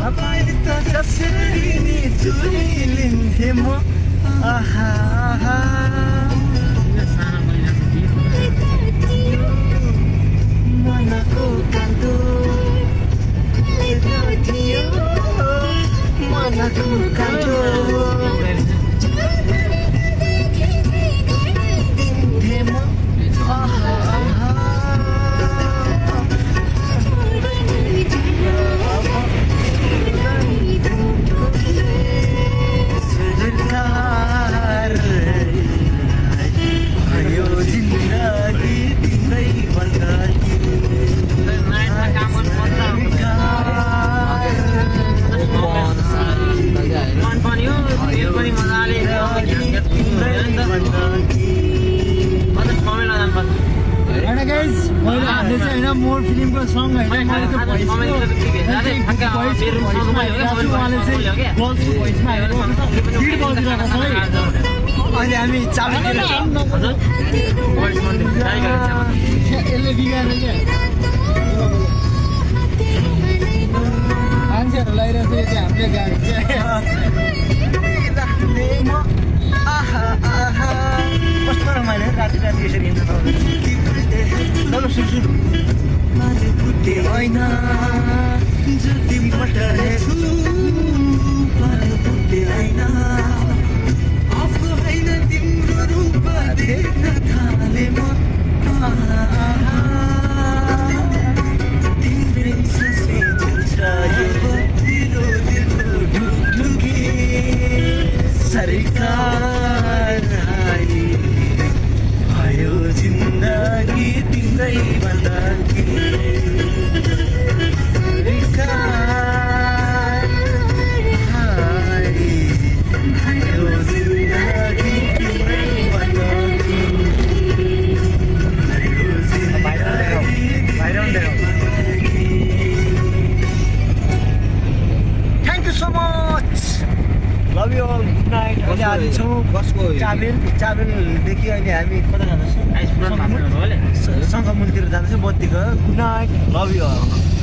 तपाईँ त जसरी नि चुरिलिन्थे म आहा आहा मनको कान्दो थियो मनको कान्दो दिन्थे म आहा आहा मोर फिल्मको सङ होइन अहिले हामी चालु यसले बिगाएर क्या मान्छेहरू लगाइरहेको छ हामीले गाडी कस्तो रमाइलो राति राति यसरी हिँड्न ल सुन्छु होइन तिमीबाट होइन आफू होइन तिम्रो रूप देख्न थाले म तिम्रै ससै चल्छ यो तिम्रो दिलको ढुकढुकी सरकार भयो जिन्दगी तिम्रै भन्दा चाबेलदेखि अहिले हामी कता जाँदैछौँ सङ्घमुलतिर जाँदैछौँ बत्तीको गुड नाइट लभ यु